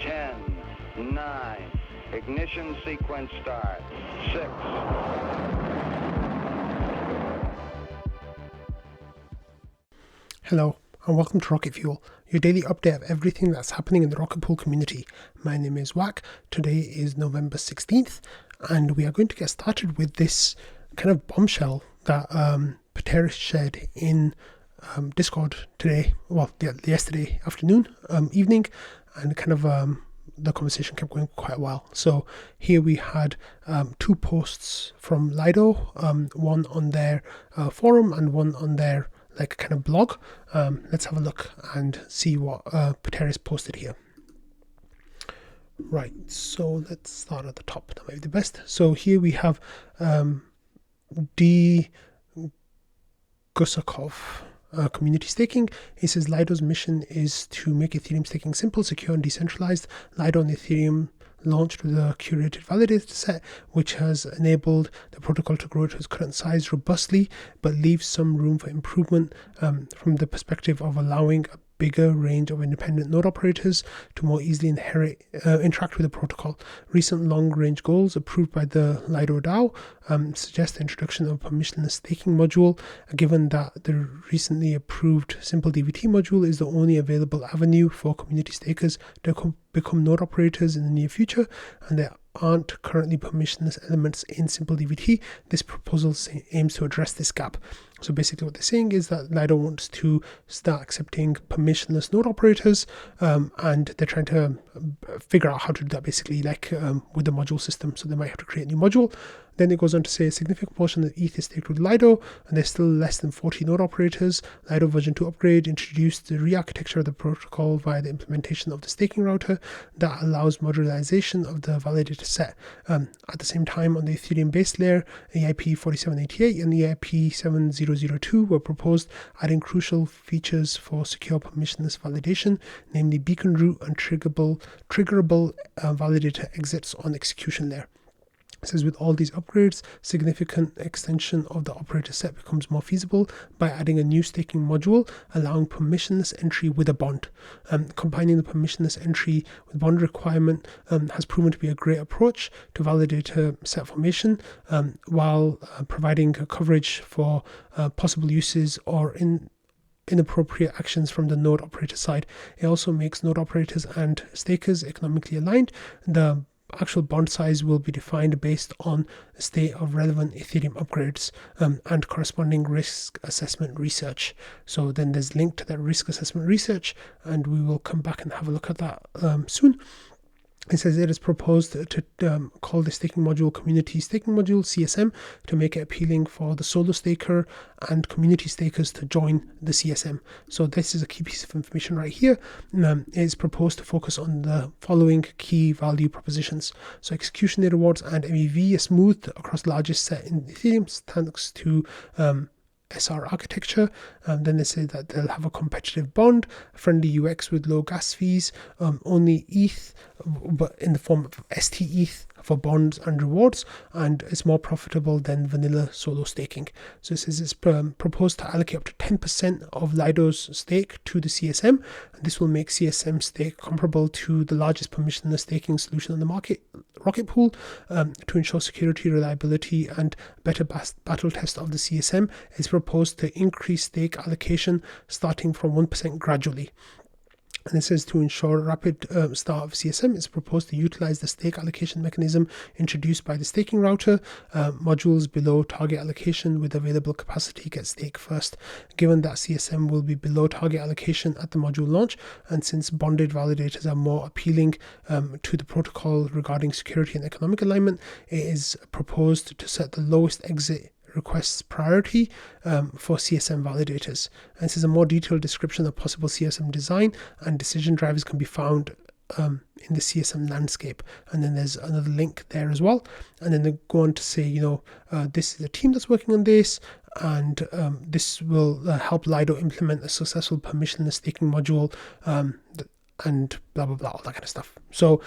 10, 9, ignition sequence start, 6. Hello, and welcome to Rocket Fuel, your daily update of everything that's happening in the Rocket Pool community. My name is Wack. Today is November 16th, and we are going to get started with this kind of bombshell that Pateris shared in Discord today, yesterday afternoon, evening, and kind of the conversation kept going quite a while. So here we had two posts from Lido, one on their forum and one on their kind of blog. Let's have a look and see what Pateris posted here. Right, so let's start at the top. That might be the best. So here we have D. Gusakov, community staking. He says Lido's mission is to make Ethereum staking simple, secure, and decentralized. Lido on Ethereum launched with a curated validator set, which has enabled the protocol to grow to its current size robustly, but leaves some room for improvement from the perspective of allowing a bigger range of independent node operators to more easily interact with the protocol. Recent long-range goals approved by the Lido DAO suggest the introduction of a permissionless staking module, given that the recently approved simple DVT module is the only available avenue for community stakers to become node operators in the near future, and there aren't currently permissionless elements in simple DVT. This proposal aims to address this gap. So basically what they're saying is that Lido wants to start accepting permissionless node operators, and they're trying to figure out how to do that basically with the module system. So they might have to create a new module. Then it goes on to say a significant portion of ETH is staked with Lido, and there's still less than 40 node operators. Lido version 2 upgrade introduced the re-architecture of the protocol via the implementation of the staking router that allows modularization of the validator set. At the same time, on the Ethereum base layer, EIP 4788 and EIP 7002 were proposed, adding crucial features for secure permissionless validation, namely beacon root and triggerable validator exits on execution layer. It says with all these upgrades, significant extension of the operator set becomes more feasible by adding a new staking module, allowing permissionless entry with a bond. Combining the permissionless entry with bond requirement has proven to be a great approach to validator set formation, while providing coverage for possible uses or inappropriate actions from the node operator side. It also makes node operators and stakers economically aligned. The actual bond size will be defined based on the state of relevant Ethereum upgrades and corresponding risk assessment research. So then there's a link to that risk assessment research, and we will come back and have a look at that soon. It says it is proposed to call the staking module Community Staking Module, CSM, to make it appealing for the solo staker and community stakers to join the CSM. So this is a key piece of information right here. It is proposed to focus on the following key value propositions. So execution day rewards and MEV are smoothed across the largest set in Ethereum thanks to SR architecture. Then they say that they'll have a competitive bond, friendly UX with low gas fees, only ETH, but in the form of ST-ETH for bonds and rewards, and it's more profitable than vanilla solo staking. So it says it's proposed to allocate up to 10% of Lido's stake to the CSM, and this will make CSM stake comparable to the largest permissionless staking solution on the market, Rocket Pool, to ensure security, reliability, and better battle test of the CSM. It's proposed to increase stake allocation starting from 1% gradually. And it says to ensure rapid start of CSM, it's proposed to utilize the stake allocation mechanism introduced by the staking router. Modules below target allocation with available capacity get stake first. Given that CSM will be below target allocation at the module launch, and since bonded validators are more appealing to the protocol regarding security and economic alignment, it is proposed to set the lowest exit requests priority for CSM validators. And this is a more detailed description of possible CSM design and decision drivers can be found in the CSM landscape. And then there's another link there as well. And then they go on to say, this is a team that's working on this, and this will help Lido implement a successful permissionless staking module, and blah, blah, blah, all that kind of stuff. So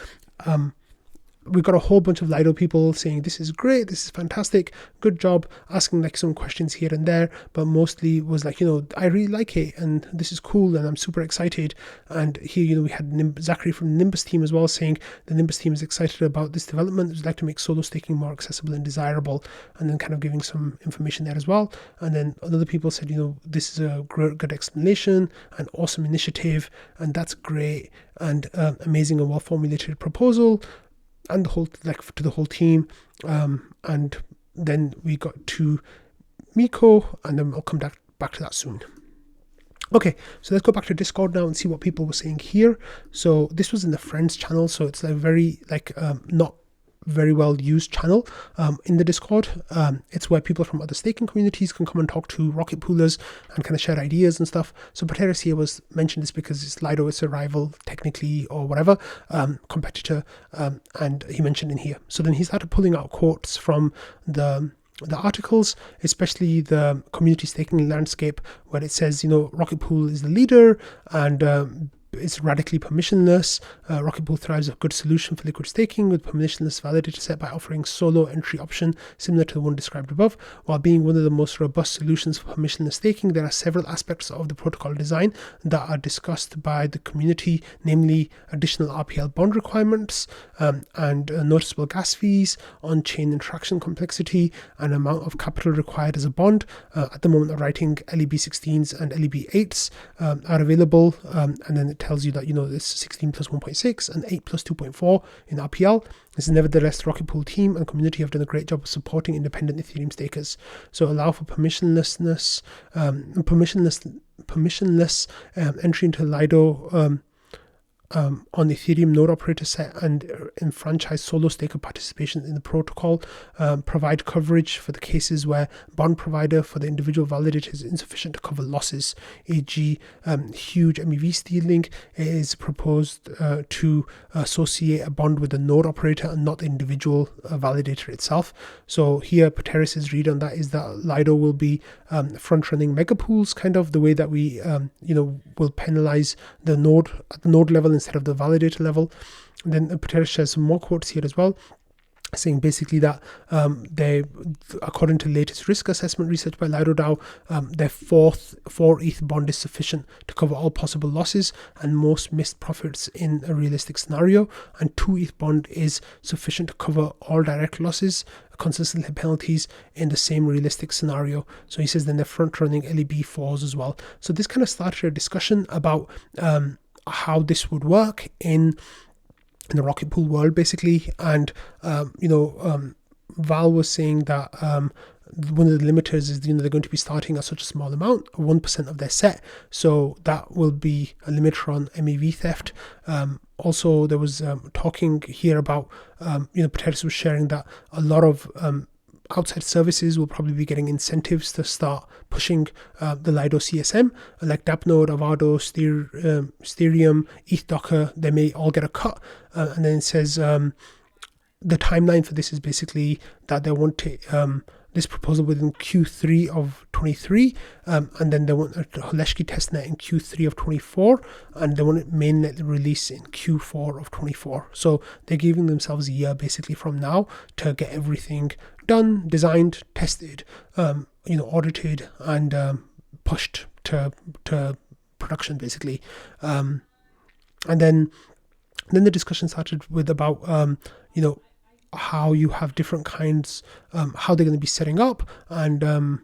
we got a whole bunch of Lido people saying this is great, this is fantastic, good job, asking like some questions here and there, but mostly was like, I really like it and this is cool and I'm super excited. And here, we had Zachary from the Nimbus team as well saying the Nimbus team is excited about this development, would like to make solo staking more accessible and desirable, and then kind of giving some information there as well. And then other people said, this is a good explanation, an awesome initiative, and that's great, and amazing and well formulated proposal, and the whole to the whole team. And then we got to Miko, and then I'll come back to that soon. Okay, so let's go back to Discord now and see what people were saying here. So this was in the friends channel, so it's a very not very well used channel in the Discord. It's where people from other staking communities can come and talk to rocket poolers and kind of share ideas and stuff. So Pateris here was mentioned this because it's Lido, it's a rival technically or whatever, competitor, and he mentioned in here. So then he started pulling out quotes from the articles, especially the community staking landscape, where it says, Rocket Pool is the leader and it's radically permissionless. Rocket Pool thrives a good solution for liquid staking with permissionless validator set by offering solo entry option similar to the one described above. While being one of the most robust solutions for permissionless staking, there are several aspects of the protocol design that are discussed by the community, namely additional RPL bond requirements and noticeable gas fees, on-chain interaction complexity, and amount of capital required as a bond. At the moment of writing, LEB16s and LEB8s are available, and then it tells you that it's 16 plus 1.6 and 8 plus 2.4 in RPL. This is nevertheless, the Rocket Pool team and community have done a great job of supporting independent Ethereum stakers. So allow for permissionless entry into Lido on the Ethereum node operator set and enfranchise solo staker participation in the protocol, provide coverage for the cases where bond provider for the individual validator is insufficient to cover losses, e.g. huge MEV stealing. It is proposed to associate a bond with the node operator and not the individual validator itself. So here Pateris' read on that is that Lido will be front-running mega pools, kind of the way that we will penalize the node at the node level instead of the validator level. And then Pateris shares some more quotes here as well, saying basically that they, according to latest risk assessment research by Lido DAO, their 4 ETH bond is sufficient to cover all possible losses and most missed profits in a realistic scenario, and 2 ETH bond is sufficient to cover all direct losses, consistent penalties in the same realistic scenario. So he says then they're front running LEB4s as well. So this kind of started a discussion about how this would work in the Rocket Pool world, basically. And Val was saying that one of the limiters is they're going to be starting at such a small amount, 1% of their set, so that will be a limiter on MEV theft. Also, there was talking here about Pateris was sharing that a lot of outside services will probably be getting incentives to start pushing the Lido CSM, like Dapnode, Avado, Ethereum, ETH, they may all get a cut. And then it says the timeline for this is basically that they want to this proposal within Q3 of 23, and then they want a Holesky testnet in Q3 of 24, and they want a mainnet release in Q4 of 24. So they're giving themselves a year basically from now to get everything done, designed, tested, audited, and pushed to production basically. And then the discussion started with about how you have different kinds, how they're going to be setting up, and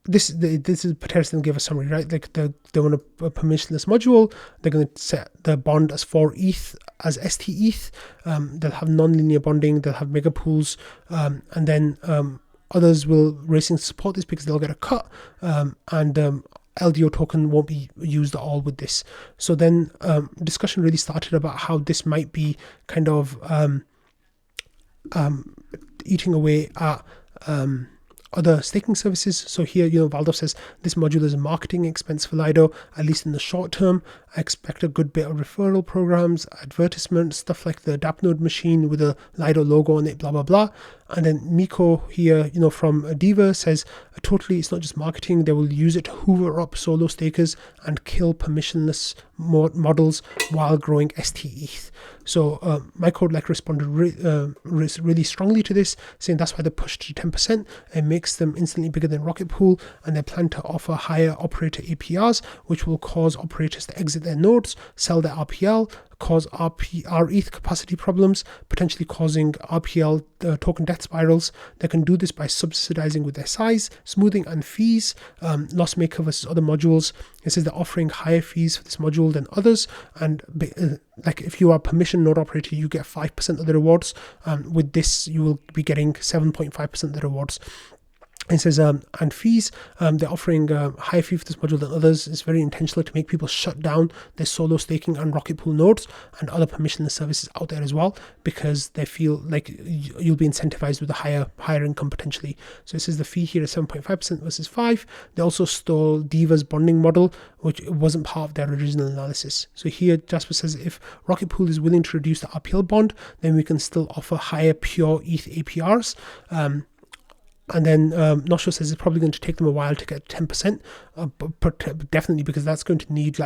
this is Pateris going to give a summary, right? Like they want a permissionless module. They're going to set the bond as 4 ETH as ST ETH. They'll have non-linear bonding. They'll have mega pools, and then others will racing support this because they'll get a cut, and LDO token won't be used at all with this. So then discussion really started about how this might be kind of eating away at other staking services. So here, Valdov says this module is a marketing expense for Lido, at least in the short term. I expect a good bit of referral programs, advertisements, stuff like the Dapnode machine with a Lido logo on it, blah, blah, blah. And then Miko here, from Diva says, totally, it's not just marketing. They will use it to hoover up solo stakers and kill permissionless models while growing ST-ETH. So Miko responded really strongly to this, saying that's why they pushed to 10%. It makes them instantly bigger than Rocket Pool, and they plan to offer higher operator APRs, which will cause operators to exit their nodes, sell their RPL, cause rETH capacity problems, potentially causing RPL token death spirals. They can do this by subsidizing with their size, smoothing, and fees. Loss maker versus other modules. It says they're offering higher fees for this module than others, and if you are a permission node operator, you get 5% of the rewards. With this, you will be getting 7.5% of the rewards. It says, and fees, they're offering a higher fee for this module than others. It's very intentional to make people shut down their solo staking and Rocket Pool nodes and other permissionless services out there as well, because they feel like you'll be incentivized with a higher income potentially. So it says the fee here is 7.5% versus 5%. They also stole Diva's bonding model, which wasn't part of their original analysis. So here Jasper says if Rocket Pool is willing to reduce the RPL bond, then we can still offer higher pure ETH APRs. And then Nosho says it's probably going to take them a while to get 10%, but definitely, because that's going to need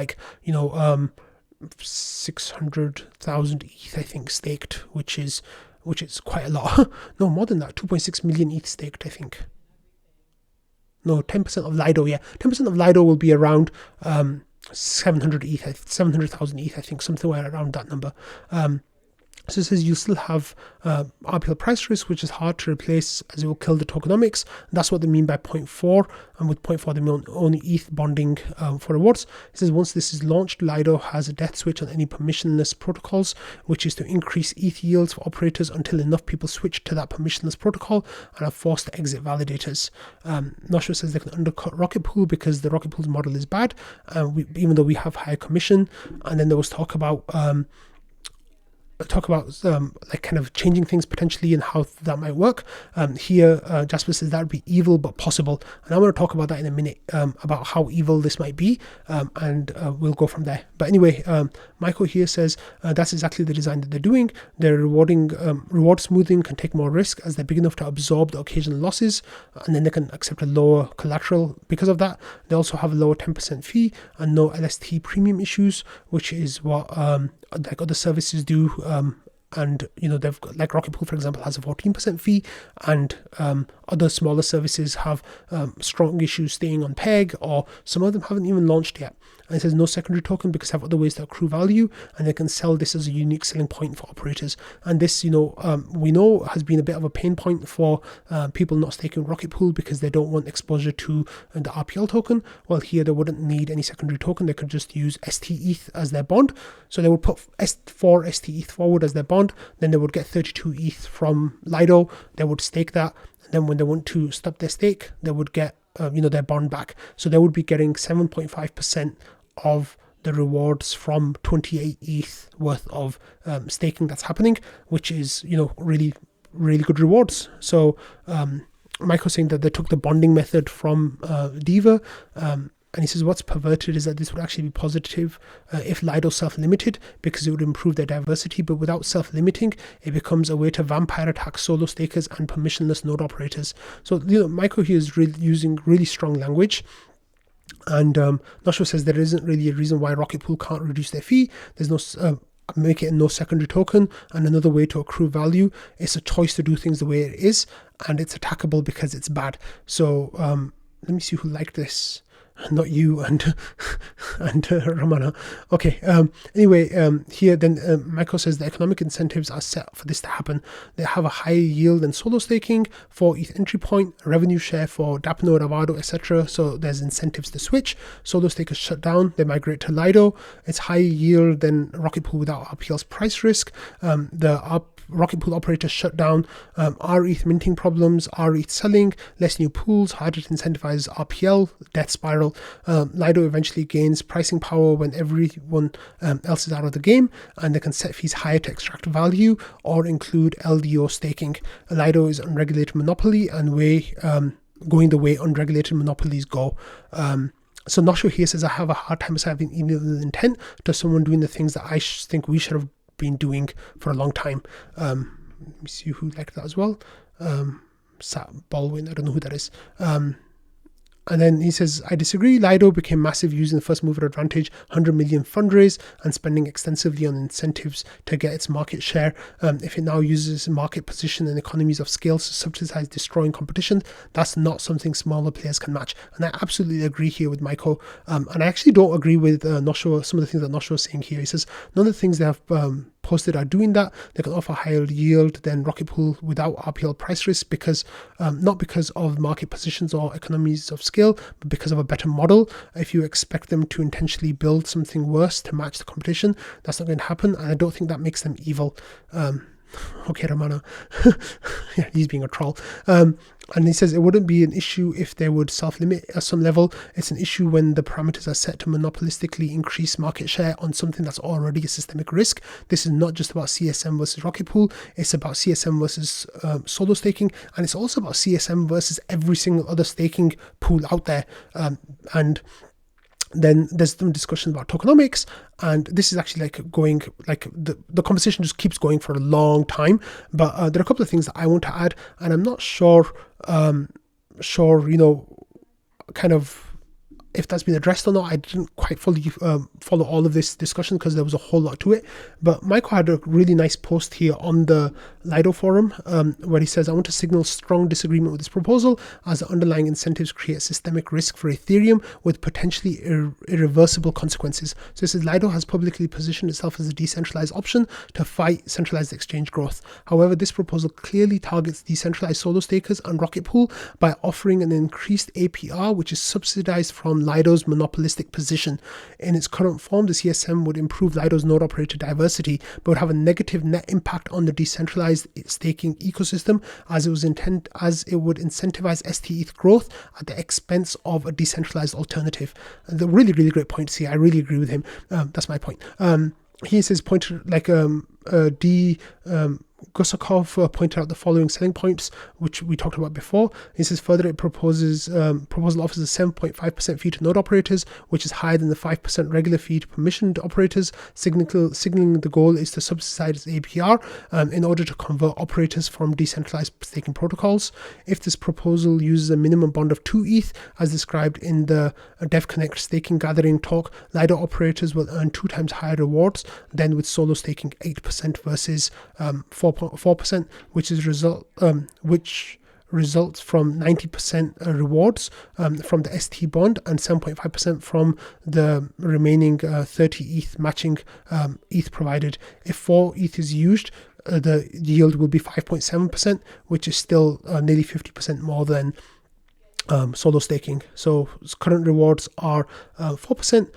600,000 ETH, I think, staked, which is quite a lot. No, more than that, 2.6 million ETH staked, I think. No, 10% of Lido, yeah. 10% of Lido will be around 700,000 ETH, I think, something around that number. So it says you still have RPL price risk, which is hard to replace as it will kill the tokenomics. That's what they mean by 0.4. And with 0.4, they mean only ETH bonding for rewards. It says once this is launched, Lido has a death switch on any permissionless protocols, which is to increase ETH yields for operators until enough people switch to that permissionless protocol and are forced to exit validators. Nosho says they can undercut Rocket Pool because the Rocket Pool's model is bad, even though we have higher commission. And then there was talk about kind of changing things potentially and how that might work. Here Jasper says that would be evil but possible, and I'm going to talk about that in a minute, about how evil this might be, and we'll go from there. But anyway, Michael here says that's exactly the design that they're doing. They're reward smoothing can take more risk as they're big enough to absorb the occasional losses, and then they can accept a lower collateral because of that. They also have a lower 10% fee and no LST premium issues, which is what other services do, and they've got, Rocket Pool, for example, has a 14% fee, and other smaller services have strong issues staying on peg, or some of them haven't even launched yet. And it says no secondary token because they have other ways to accrue value, and they can sell this as a unique selling point for operators. And this, we know has been a bit of a pain point for people not staking Rocket Pool because they don't want exposure to the RPL token. Well, here they wouldn't need any secondary token. They could just use ST-ETH as their bond. So they would put 4 ST-ETH forward as their bond. Then they would get 32 ETH from Lido. They would stake that. And then when they want to stop their stake, they would get their bond back. So they would be getting 7.5% of the rewards from 28 ETH worth of staking that's happening, which is really, really good rewards. So Michael's saying that they took the bonding method from Diva, and he says what's perverted is that this would actually be positive if Lido self-limited, because it would improve their diversity, but without self-limiting, it becomes a way to vampire attack solo stakers and permissionless node operators. So Michael here is using really strong language. And Nosho says there isn't really a reason why Rocket Pool can't reduce their fee. There's no make it a no secondary token and another way to accrue value. It's a choice to do things the way it is, and it's attackable because it's bad. So let me see who liked this. Not you and Ramana. Okay. Anyway, here then Michael says the economic incentives are set for this to happen. They have a higher yield than solo staking for ETH entry point, revenue share for Dapno, Avado, etc. So there's incentives to switch. Solo stakers shut down, they migrate to Lido. It's higher yield than Rocket Pool without RPL's price risk. Rocket Pool operators shut down, rETH minting problems, rETH selling, less new pools, harder to incentivize RPL, death spiral. Lido eventually gains pricing power when everyone else is out of the game, and they can set fees higher to extract value or include LDO staking. Lido is unregulated monopoly and going the way unregulated monopolies go. So Nosho here says I have a hard time assigning evil intent to someone doing the things that I think we should have been doing for a long time. Let me see who liked that as well. Sat Baldwin, I don't know who that is. And then he says, I disagree. Lido became massive using the first mover advantage, 100 million fundraise, and spending extensively on incentives to get its market share. If it now uses market position and economies of scale to subsidize destroying competition, that's not something smaller players can match. And I absolutely agree here with Michael. And I actually don't agree with Nosho, some of the things that Nosho is saying here. He says, none of the things they have posted are doing that. They can offer higher yield than Rocket Pool without RPL price risk, because not because of market positions or economies of scale, but because of a better model. If you expect them to intentionally build something worse to match the competition, that's not going to happen, and I don't think that makes them evil. Okay, Romano. Yeah, he's being a troll. And he says it wouldn't be an issue if they would self-limit at some level. It's an issue when the parameters are set to monopolistically increase market share on something that's already a systemic risk. This is not just about CSM versus Rocket Pool. It's about CSM versus solo staking. And it's also about CSM versus every single other staking pool out there. And then there's some discussion about tokenomics, and this is actually the conversation just keeps going for a long time. But there are a couple of things that I want to add, and I'm not sure, kind of if that's been addressed or not. I didn't quite fully follow all of this discussion because there was a whole lot to it. But Michael had a really nice post here on the Lido forum where he says, I want to signal strong disagreement with this proposal as the underlying incentives create systemic risk for Ethereum with potentially irreversible consequences. So this is, Lido has publicly positioned itself as a decentralized option to fight centralized exchange growth. However, this proposal clearly targets decentralized solo stakers and Rocket Pool by offering an increased APR, which is subsidized from Lido's monopolistic position. In its current form, the CSM would improve Lido's node operator diversity, but would have a negative net impact on the decentralized staking ecosystem, as it would incentivize STETH growth at the expense of a decentralized alternative. The really, really great points here. I really agree with him. That's my point. He says Gusakov pointed out the following selling points, which we talked about before. He says further, it proposal offers a 7.5% fee to node operators, which is higher than the 5% regular fee to permissioned operators, signaling the goal is to subsidize APR in order to convert operators from decentralized staking protocols. If this proposal uses a minimum bond of 2 ETH, as described in the DevConnect staking gathering talk, Lido operators will earn 2 times higher rewards than with solo staking 8% versus 4%, which results from 90% rewards from the ST bond and 7.5% from the remaining 30 ETH matching ETH provided. If 4 ETH is used, the yield will be 5.7%, which is still nearly 50% more than solo staking. So current rewards are 4%.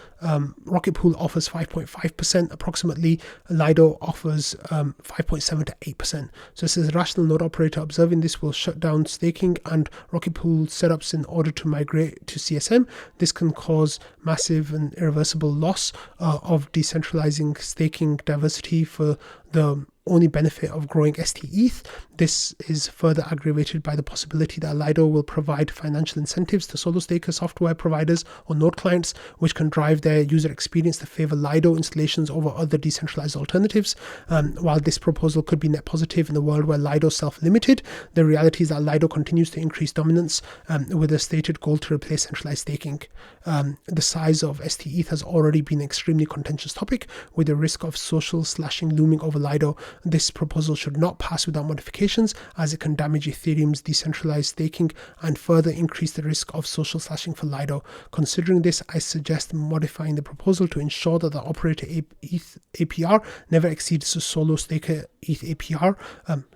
Rocket Pool offers 5.5% approximately. Lido offers 5.7 to 8%. So this is a rational node operator observing this will shut down staking and Rocket Pool setups in order to migrate to CSM. This can cause massive and irreversible loss of decentralizing staking diversity for the only benefit of growing STETH. This is further aggravated by the possibility that Lido will provide financial incentives to solo staker software providers or node clients, which can drive their user experience to favor Lido installations over other decentralized alternatives. While this proposal could be net positive in a world where Lido is self-limited, the reality is that Lido continues to increase dominance with a stated goal to replace centralized staking. The size of STETH has already been an extremely contentious topic, with the risk of social slashing looming over Lido. This proposal should not pass without modifications, as it can damage Ethereum's decentralized staking and further increase the risk of social slashing for Lido. Considering this, I suggest modifying the proposal to ensure that the operator ETH APR never exceeds the solo staker ETH APR.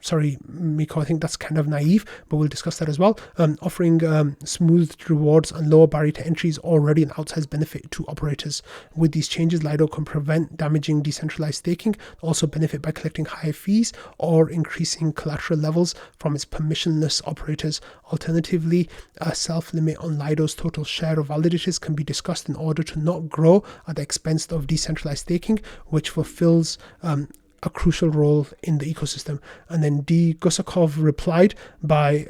Sorry, Miko, I think that's kind of naive, but we'll discuss that as well. Offering smoothed rewards and lower barrier to entry is already an outsized benefit to operators. With these changes, Lido can prevent damaging decentralized staking, also benefit by collecting higher fees or increasing collateral levels from its permissionless operators. Alternatively, a self-limit on Lido's total share of validators can be discussed in order to not grow at the expense of decentralized staking, which fulfills a crucial role in the ecosystem. And then D. Gusakov replied by,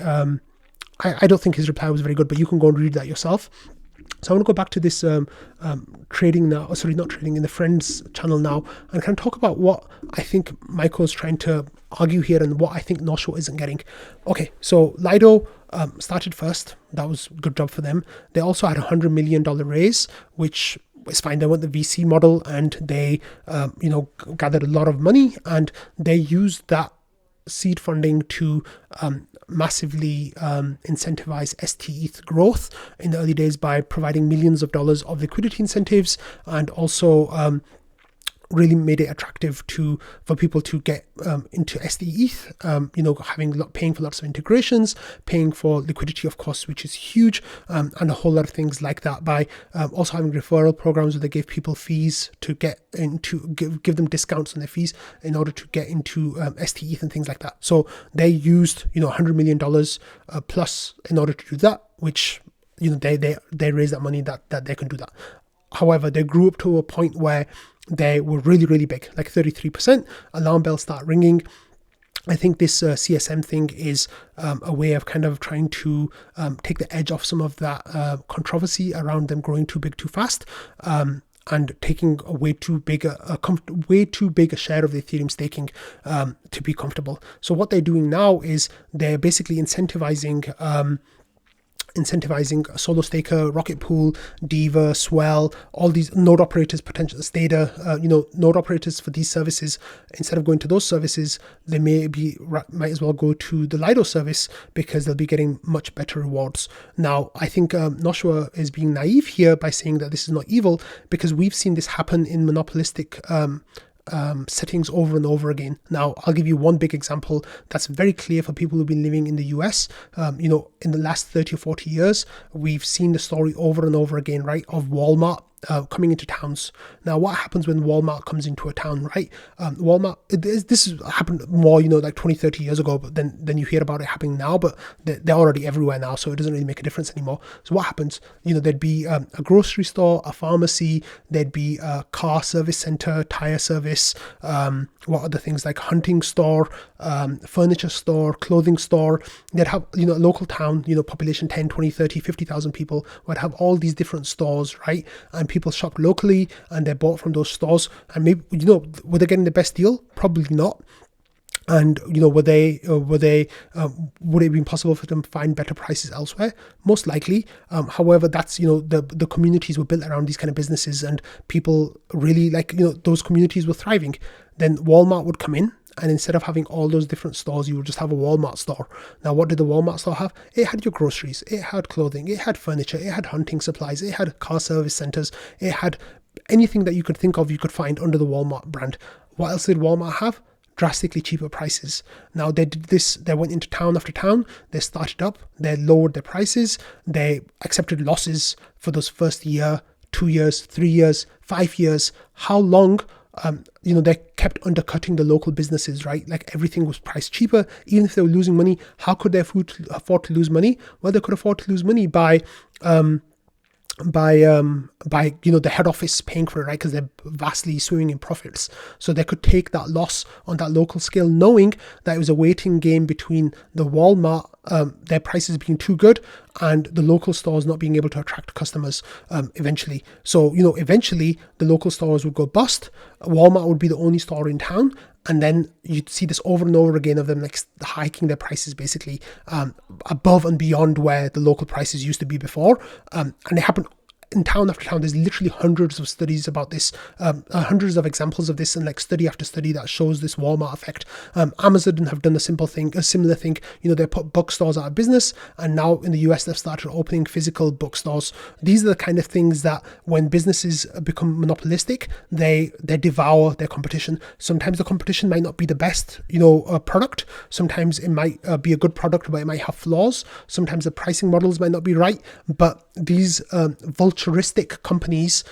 I don't think his reply was very good, but you can go and read that yourself. So I want to go back to this trading now, not trading, in the Friends channel now, and kind of talk about what I think Michael's trying to argue here and what I think Noshua isn't getting. Okay, so Lido started first. That was a good job for them. They also had $100 million raise, which is fine. They went the VC model and they, gathered a lot of money, and they used that seed funding to massively incentivize STETH growth in the early days by providing millions of dollars of liquidity incentives, and also really made it attractive for people to get into STETH, paying for lots of integrations, paying for liquidity, of course, which is huge, and a whole lot of things like that, by also having referral programs where they give people fees to get into, give them discounts on their fees in order to get into STETH and things like that. So they used, $100 million plus in order to do that, which, they raised that money that they can do that. However, they grew up to a point where they were really, really big, like 33%. Alarm bells start ringing. I think this CSM thing is a way of kind of trying to take the edge off some of that controversy around them growing too big too fast, and taking a way too big a share of the Ethereum staking to be comfortable. So what they're doing now is they're basically incentivizing Solo Staker, Rocket Pool, Diva, Swell, all these node operators, potential Stata, node operators for these services. Instead of going to those services, they might as well go to the Lido service, because they'll be getting much better rewards. Now, I think Noshua is being naive here by saying that this is not evil, because we've seen this happen in monopolistic settings over and over again. Now, I'll give you one big example that's very clear for people who've been living in the US. In the last 30 or 40 years, we've seen the story over and over again, right, of Walmart coming into towns. Now, what happens when Walmart comes into a town, right? Walmart, this has happened more, like 20, 30 years ago, but then you hear about it happening now, but they're already everywhere now, so it doesn't really make a difference anymore. So what happens? There'd be a grocery store, a pharmacy, there'd be a car service center, tire service, what other things, like hunting store, furniture store, clothing store. They'd have, a local town, population 10, 20, 30, 50,000 people would have all these different stores, right? And people shop locally and they're bought from those stores. And maybe, were they getting the best deal? Probably not. And would it have been possible for them to find better prices elsewhere? Most likely. However, that's the communities were built around these kind of businesses, and people really those communities were thriving. Then Walmart would come in, and instead of having all those different stores, you would just have a Walmart store. Now, what did the Walmart store have? It had your groceries, it had clothing, it had furniture, it had hunting supplies, it had car service centers, it had anything that you could think of, you could find under the Walmart brand. What else did Walmart have? Drastically cheaper prices. Now, they did this, they went into town after town, they started up, they lowered their prices, they accepted losses for those first year, 2 years, 3 years, 5 years. How long? They kept undercutting the local businesses, right? Like, everything was priced cheaper. Even if they were losing money, how could they afford to lose money? Well, they could afford to lose money by the head office paying for it, right? Because they're vastly swimming in profits. So they could take that loss on that local scale, knowing that it was a waiting game between the Walmart, their prices being too good, and the local stores not being able to attract customers eventually. So, eventually the local stores would go bust. Walmart would be the only store in town. And then you'd see this over and over again of them hiking their prices basically above and beyond where the local prices used to be before. And it happened in town after town. There's literally hundreds of studies about this, hundreds of examples of this, and study after study that shows this Walmart effect. Amazon have done a similar thing. They put bookstores out of business, and now in the US they've started opening physical bookstores. These are the kind of things that when businesses become monopolistic, they devour their competition. Sometimes the competition might not be the best, product. Sometimes it might be a good product, but it might have flaws. Sometimes the pricing models might not be right. But these vulturistic companies,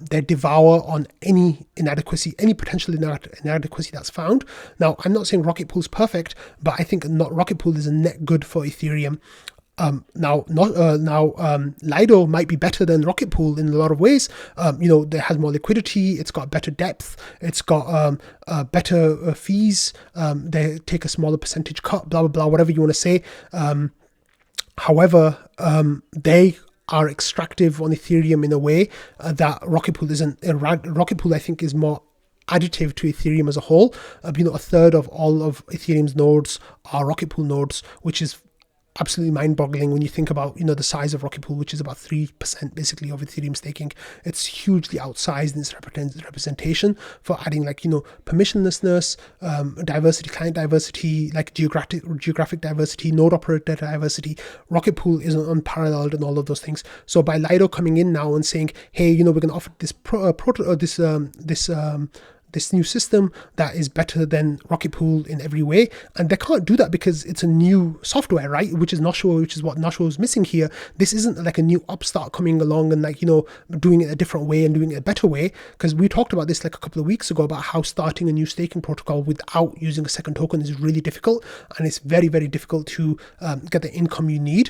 they devour on any inadequacy, any potential inadequacy that's found. Now, I'm not saying Rocket Pool's perfect, but I think not Rocket Pool is a net good for Ethereum. Lido might be better than Rocket Pool in a lot of ways. It has more liquidity, it's got better depth, it's got better fees, they take a smaller percentage cut, blah, blah, blah, whatever you want to say. However, they are extractive on Ethereum in a way that Rocket Pool isn't. Rocket Pool, I think, is more additive to Ethereum as a whole. A third of all of Ethereum's nodes are Rocket Pool nodes, which is absolutely mind-boggling when you think about the size of Rocket Pool, which is about 3% basically of Ethereum staking. It's hugely outsized in its representation for adding permissionlessness, diversity, client diversity, like geographic diversity, node operator diversity. Rocket Pool is unparalleled in all of those things. So by Lido coming in now and saying, hey, we're going to offer this new system that is better than Rocket Pool in every way. And they can't do that because it's a new software, right? Which is what Noshua is missing here. This isn't like a new upstart coming along and doing it a different way and doing it a better way. Because we talked about this like a couple of weeks ago about how starting a new staking protocol without using a second token is really difficult. And it's very, very difficult to get the income you need.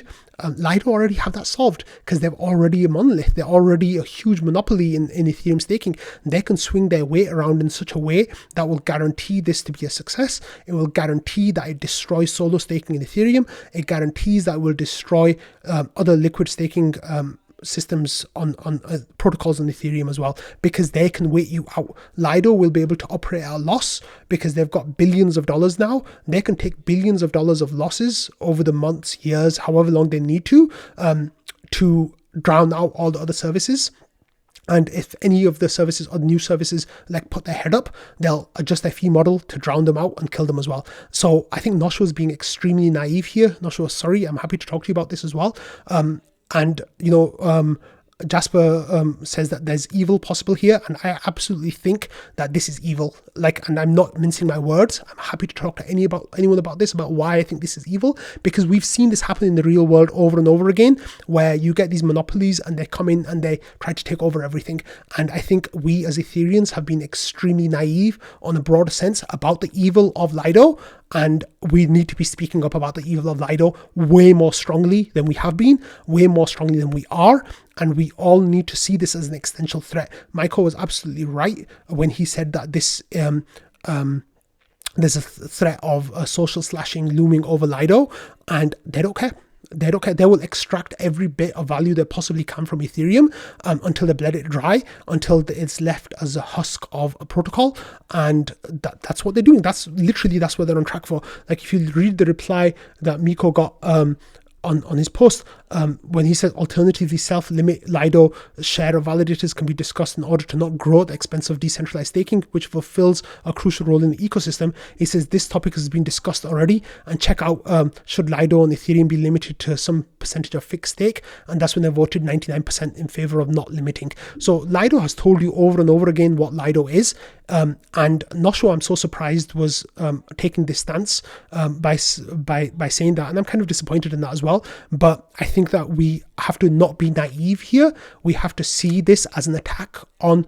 Lido already have that solved because they're already a monolith. They're already a huge monopoly in Ethereum staking. They can swing their weight around in such a way that will guarantee this to be a success. It will guarantee that it destroys solo staking in Ethereum. It guarantees that it will destroy other liquid staking systems on protocols on Ethereum as well, because they can wait you out. Lido will be able to operate at a loss because they've got billions of dollars now. They can take billions of dollars of losses over the months, years, however long they need to drown out all the other services. And if any of the services or new services put their head up, they'll adjust their fee model to drown them out and kill them as well. So I think Noshua is being extremely naive here. Noshua, sorry, I'm happy to talk to you about this as well. Jasper says that there's evil possible here, and I absolutely think that this is evil. And I'm not mincing my words. I'm happy to talk to anyone about this, about why I think this is evil, because we've seen this happen in the real world over and over again, where you get these monopolies and they come in and they try to take over everything. And I think we as Ethereans have been extremely naive on a broader sense about the evil of Lido, and we need to be speaking up about the evil of Lido way more strongly than we have been, way more strongly than we are. And we all need to see this as an existential threat. Michael was absolutely right when he said that this there's a threat of social slashing looming over Lido, and they don't care. They don't care. They will extract every bit of value they possibly can from Ethereum until they bled it dry, until it's left as a husk of a protocol. And that's what they're doing. That's what they're on track for. If you read the reply that Miko got on his post, when he said alternatively self-limit Lido share of validators can be discussed in order to not grow at the expense of decentralized staking, which fulfills a crucial role in the ecosystem. He says this topic has been discussed already, and check out should Lido and Ethereum be limited to some percentage of fixed stake, and that's when they voted 99% in favor of not limiting. So Lido has told you over and over again what Lido is, and Noshua, I'm so surprised, was taking this stance by saying that, and I'm kind of disappointed in that as well. But I think that we have to not be naive here. We have to see this as an attack on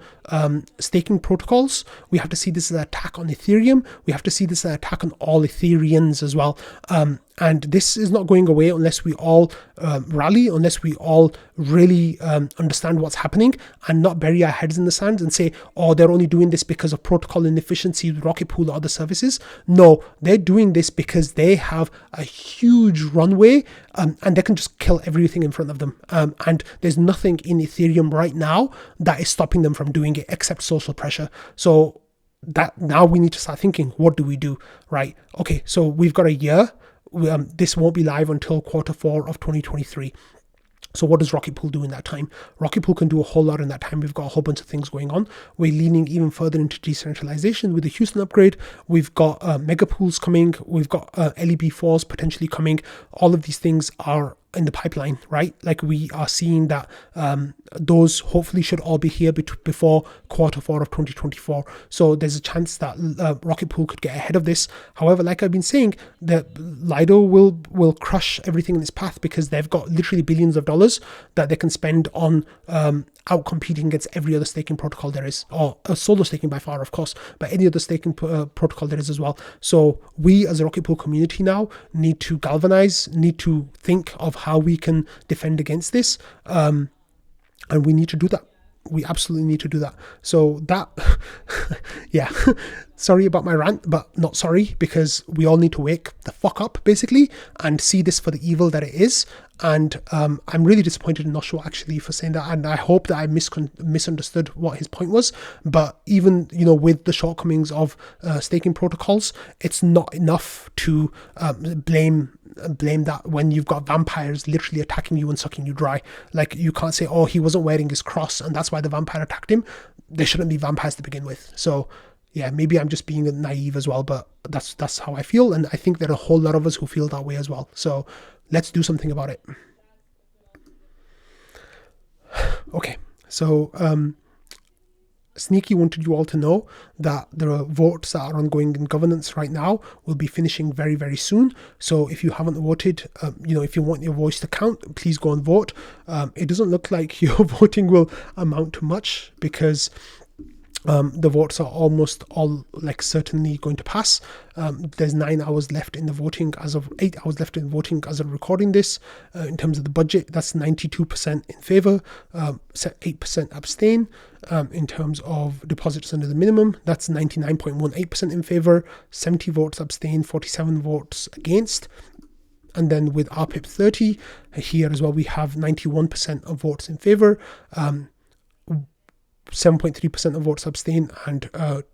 staking protocols. We have to see this as an attack on Ethereum. We have to see this as an attack on all Ethereans as well. And this is not going away unless we all rally, unless we all really understand what's happening and not bury our heads in the sand and say, oh, they're only doing this because of protocol inefficiency with Rocket Pool or other services. No, they're doing this because they have a huge runway and they can just kill everything in front of them. And there's nothing in Ethereum right now that is stopping them from doing it except social pressure. So that now we need to start thinking, what do we do, right? Okay, so we've got a year. This won't be live until Q4 of 2023. So what does Rocket Pool do in that time? Rocket Pool can do a whole lot in that time. We've got a whole bunch of things going on. We're leaning even further into decentralization with the Houston upgrade. We've got mega pools coming. We've got LEB4s potentially coming. All of these things are in the pipeline, right? We are seeing that those hopefully should all be here before Q4 of 2024. So there's a chance that Rocket Pool could get ahead of this. However, like I've been saying, that Lido will crush everything in its path because they've got literally billions of dollars that they can spend on out-competing against every other staking protocol there is, or solo staking by far, of course, but any other staking protocol there is as well. So we as a Rocket Pool community now need to galvanize, need to think of how we can defend against this, and we need to do that. we absolutely need to do that. So that, yeah, sorry about my rant, but not sorry, because we all need to wake the fuck up, basically, and see this for the evil that it is. And I'm really disappointed in Noshua actually for saying that, and I hope that I misunderstood what his point was. But even, you know, with the shortcomings of staking protocols, it's not enough to blame that when you've got vampires literally attacking you and sucking you dry. Like, you can't say, oh, he wasn't wearing his cross and that's why the vampire attacked him. There shouldn't be vampires to begin with. So yeah, maybe I'm just being naive as well, but that's how I feel, and I think there are a whole lot of us who feel that way as well. So let's do something about it. Okay, so Sneaky wanted you all to know that there are votes that are ongoing in governance right now. Will be finishing very, very soon. So if you haven't voted, you know, if you want your voice to count, please go and vote. It doesn't look like your voting will amount to much, because the votes are almost all like certainly going to pass. There's 9 hours left in the voting as of 8 hours left in voting as of recording this. In terms of the budget, that's 92% in favor, 8% abstain. In terms of deposits under the minimum, that's 99.18% in favor, 70 votes abstain, 47 votes against. And then with RPIP 30, here as well, we have 91% of votes in favor, 7.3% of votes abstain, and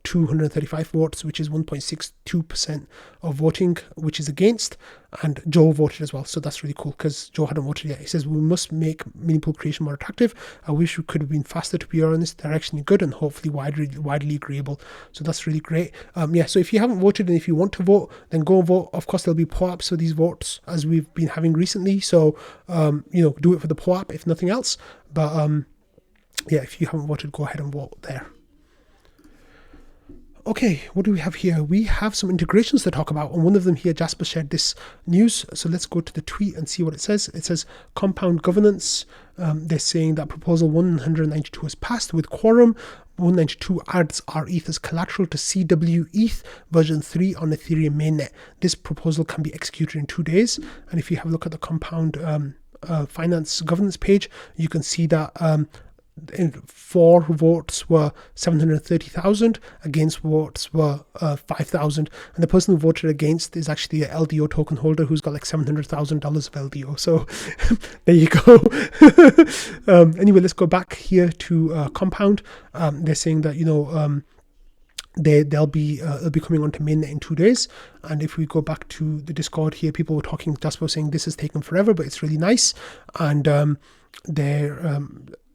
235 votes, which is 1.62% of voting, which is against. And Joe voted as well, so that's really cool, because Joe hadn't voted yet. He says, we must make meaningful creation more attractive. I wish we could have been faster to be honest, directionally good and hopefully widely agreeable. So that's really great. Yeah, so if you haven't voted and if you want to vote, then go vote. Of course, there'll be POAPs for these votes as we've been having recently, so you know, do it for the POAP if nothing else. But yeah, if you haven't voted, go ahead and vote there. Okay, what do we have here? We have some integrations to talk about, and one of them here, Jasper shared this news. So let's go to the tweet and see what it says. It says compound governance. They're saying that proposal 192 has passed with quorum. 192 adds rETH as collateral to CWETH version 3 on Ethereum mainnet. This proposal can be executed in 2 days. And if you have a look at the compound finance governance page, you can see that for votes were 730,000, against votes were 5,000, and the person who voted against is actually a LDO token holder who's got like $700,000 of LDO. So there you go. Anyway, let's go back here to Compound. They're saying that, you know, they'll be coming onto mainnet in 2 days. And if we go back to the Discord here, people were talking, Jasper saying this has taken forever, but it's really nice. And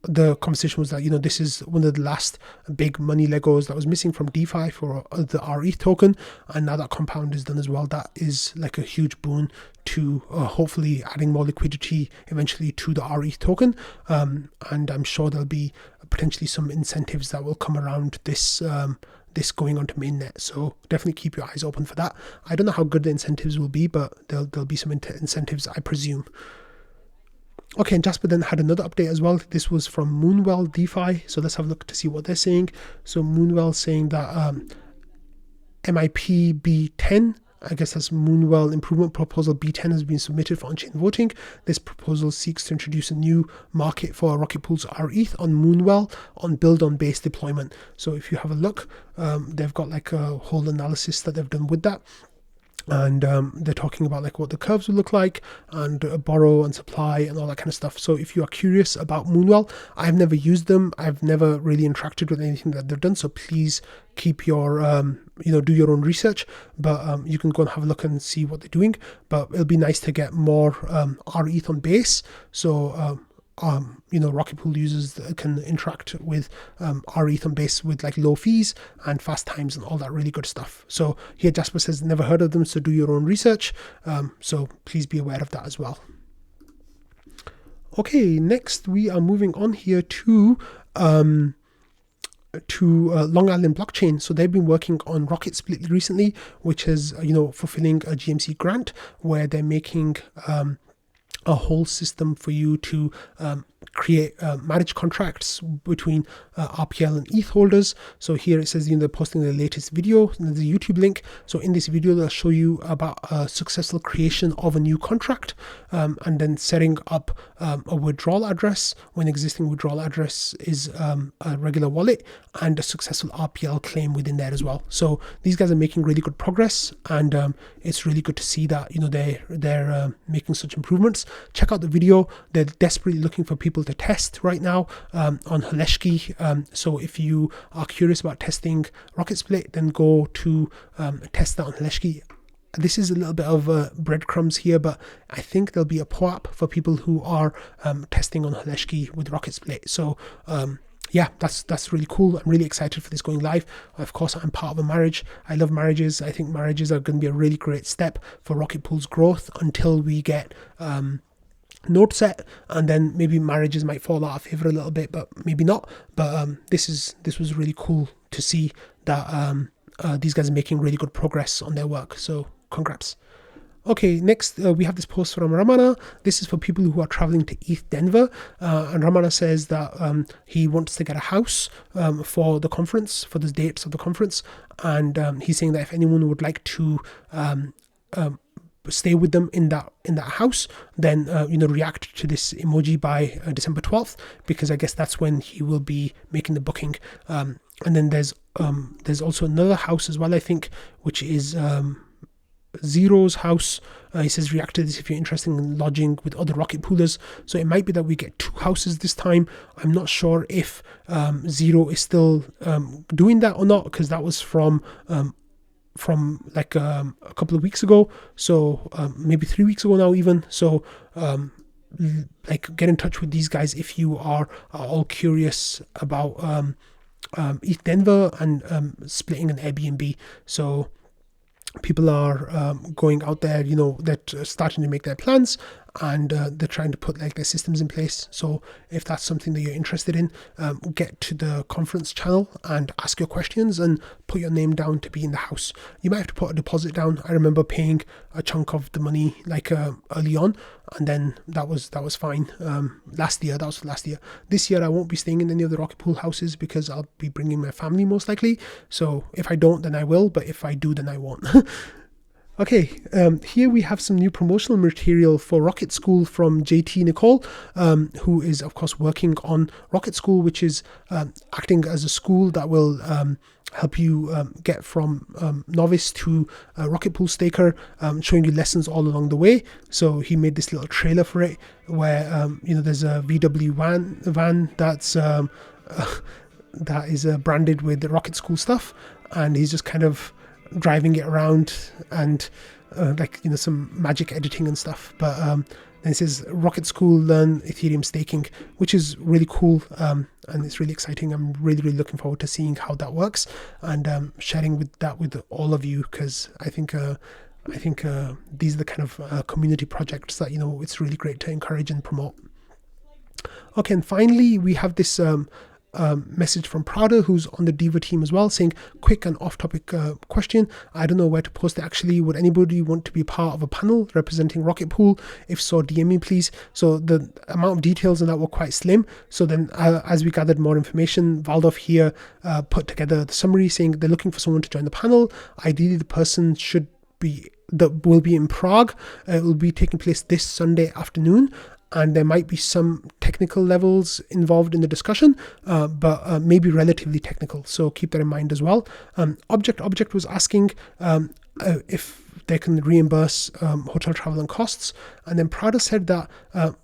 the conversation was that, you know, this is one of the last big money Legos that was missing from DeFi for the rETH token, and now that Compound is done as well, that is like a huge boon to hopefully adding more liquidity eventually to the rETH token. And I'm sure there'll be potentially some incentives that will come around this this going onto mainnet, so definitely keep your eyes open for that. I don't know how good the incentives will be, but there'll be some incentives, I presume. Okay, and Jasper then had another update as well. This was from Moonwell DeFi, so let's have a look to see what they're saying. So Moonwell saying that MIP B10, I guess that's Moonwell Improvement Proposal B10, has been submitted for on-chain voting. This proposal seeks to introduce a new market for Rocket Pool's rETH on Moonwell on build-on-base deployment. So if you have a look, they've got like a whole analysis that they've done with that. And they're talking about like what the curves will look like, and borrow and supply and all that kind of stuff. So if you are curious about Moonwell, I've never used them. I've never really interacted with anything that they've done. So please keep your, do your own research. But you can go and have a look and see what they're doing. But it'll be nice to get more rETH on base. So Rocket Pool users can interact with rETH on base with like low fees and fast times and all that really good stuff. So here Jasper says never heard of them, so do your own research. So please be aware of that as well. Okay, next we are moving on here to Long Island blockchain. So they've been working on Rocket Split recently, which is fulfilling a GMC grant where they're making a whole system for you to create marriage contracts between RPL and ETH holders. So here it says, they're posting the latest video. There's a YouTube link. So in this video, they'll show you about a successful creation of a new contract, and then setting up a withdrawal address when existing withdrawal address is a regular wallet, and a successful RPL claim within there as well. So these guys are making really good progress, and it's really good to see that they're making such improvements. Check out the video. They're desperately looking for people to test right now on Holesky. So if you are curious about testing Rocket Split, then go to test that on Holesky. This is a little bit of breadcrumbs here, but I think there'll be a POAP for people who are testing on Holesky with Rocket Split. So yeah, that's really cool. I'm really excited for this going live. Of course, I'm part of a marriage. I love marriages. I think marriages are going to be a really great step for Rocket Pool's growth until we get node set, and then maybe marriages might fall out of favor a little bit, but maybe not. But this was really cool to see that these guys are making really good progress on their work. So congrats. Okay, next we have this post from Ramana. This is for people who are traveling to EthDenver, and Ramana says that he wants to get a house for the conference, for the dates of the conference, and he's saying that if anyone would like to stay with them in that house, then react to this emoji by December 12th, because I guess that's when he will be making the booking. And then there's also another house as well, I think, which is Zero's house. He says react to this if you're interested in lodging with other Rocket Poolers. So it might be that we get 2 houses this time. I'm not sure if Zero is still doing that or not, because that was from like a couple of weeks ago, so maybe 3 weeks ago now even. So like get in touch with these guys if you are all curious about EthDenver and splitting an Airbnb. So people are going out there, they're starting to make their plans, and they're trying to put like their systems in place. So if that's something that you're interested in, get to the conference channel and ask your questions and put your name down to be in the house. You might have to put a deposit down. I remember paying a chunk of the money like early on, and then that was fine. Last year. This year I won't be staying in any of the Rocket Pool houses because I'll be bringing my family most likely. So if I don't, then I will, but if I do, then I won't. Okay, here we have some new promotional material for Rocket School from JT Nicole, who is of course working on Rocket School, which is acting as a school that will help you get from novice to Rocket Pool staker, showing you lessons all along the way. So he made this little trailer for it where there's a VW van that's that is branded with the Rocket School stuff, and he's just kind of driving it around and some magic editing and stuff. But then it says Rocket School learn Ethereum staking, which is really cool, and it's really exciting. I'm really looking forward to seeing how that works and sharing that with all of you, because I think these are the kind of community projects that it's really great to encourage and promote. Okay, and finally we have this message from Prada, who's on the Diva team as well, saying quick and off-topic question. I don't know where to post it actually. Would anybody want to be part of a panel representing Rocket Pool? If so, DM me please. So the amount of details on that were quite slim. So then as we gathered more information, Valdov here put together the summary saying they're looking for someone to join the panel. Ideally the person that will be in Prague. It will be taking place this Sunday afternoon, and there might be some technical levels involved in the discussion, but maybe relatively technical. So keep that in mind as well. Object was asking if they can reimburse hotel travel and costs. And then Prada said that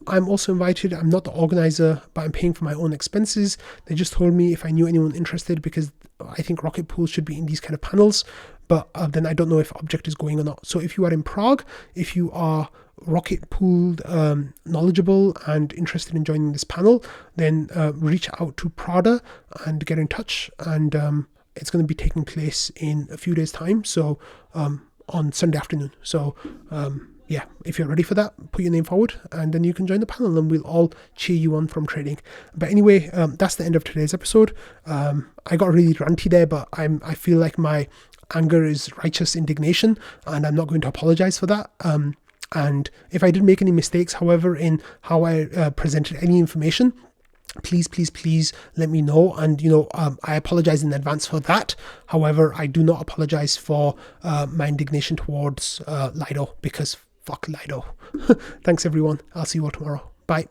I'm also invited. I'm not the organizer, but I'm paying for my own expenses. They just told me if I knew anyone interested, because I think Rocket Pool should be in these kind of panels. But then I don't know if Object is going or not. So if you are in Prague, if you are Rocket Pool knowledgeable and interested in joining this panel, then reach out to Prada and get in touch. And it's going to be taking place in a few days' time, so on Sunday afternoon. So yeah, if you're ready for that, put your name forward and then you can join the panel and we'll all cheer you on from trading. But anyway, that's the end of today's episode. I got really ranty there, but I feel like my anger is righteous indignation and I'm not going to apologize for that. And if I did make any mistakes, however, in how I presented any information, please let me know. And I apologize in advance for that. However, I do not apologize for my indignation towards Lido, because fuck Lido. Thanks everyone. I'll see you all tomorrow. Bye.